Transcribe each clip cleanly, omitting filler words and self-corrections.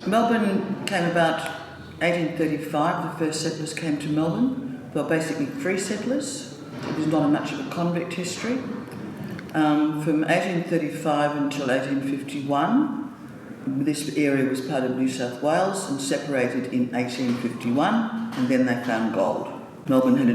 Melbourne came about 1835, the first settlers came to Melbourne. They were basically free settlers. There's not much of a convict history. From 1835 until 1851, this area was part of New South Wales and separated in 1851, and then they found gold. Melbourne had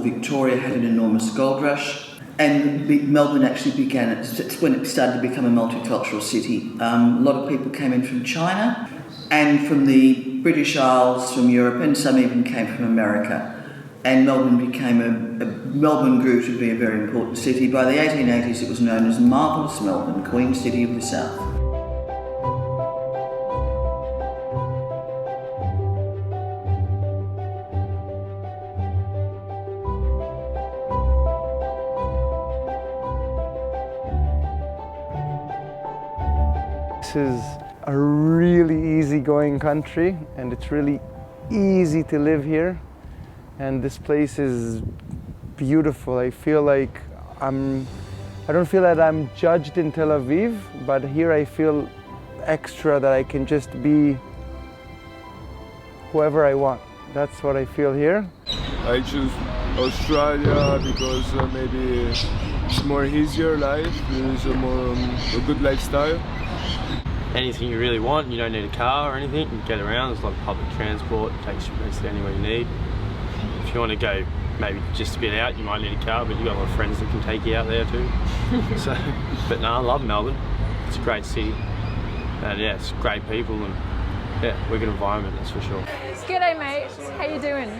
Victoria had an enormous gold rush, and Melbourne actually began, it's when it started to become a multicultural city. A lot of people came in from China and from the British Isles, from Europe, and some even came from America. And Melbourne grew to be a very important city. By the 1880s, it was known as Marvellous Melbourne, Queen City of the South. This is a really easygoing country, and it's really easy to live here. And this place is beautiful. I feel like I don't feel that I'm judged in Tel Aviv, but here I feel extra that I can just be whoever I want. That's what I feel here. I choose Australia because maybe it's more easier life, there's a good lifestyle. Anything you really want, you don't need a car or anything, you can get around, there's a lot of public transport, it takes you basically anywhere you need. If you want to go maybe just a bit out, you might need a car, but you've got a lot of friends that can take you out there too. But no, I love Melbourne. It's a great city, and yeah, it's great people, and yeah, we're good environment, that's for sure. G'day mate, how you doing?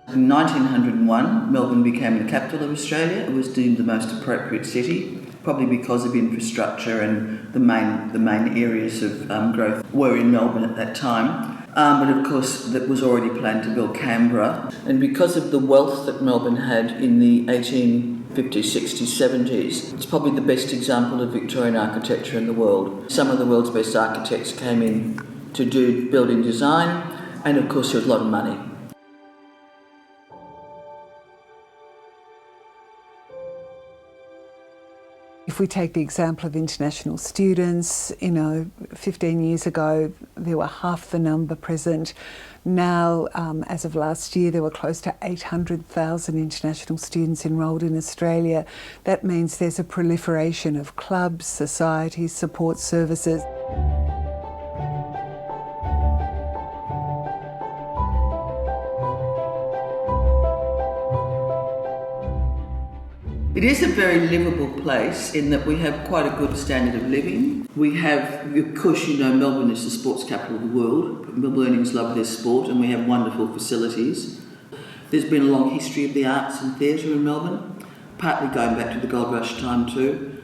In 1901, Melbourne became the capital of Australia. It was deemed the most appropriate city, probably because of infrastructure, and the main areas of growth were in Melbourne at that time. But of course, that was already planned to build Canberra. And because of the wealth that Melbourne had in the 1850s, 60s, 70s, it's probably the best example of Victorian architecture in the world. Some of the world's best architects came in to do building design, and of course there was a lot of money. If we take the example of international students, 15 years ago there were half the number present. Now, as of last year, there were close to 800,000 international students enrolled in Australia. That means there's a proliferation of clubs, societies, support services. It is a very livable place in that we have quite a good standard of living. We have, of course, Melbourne is the sports capital of the world. Melbournians love their sport, and we have wonderful facilities. There's been a long history of the arts and theatre in Melbourne, partly going back to the gold rush time too.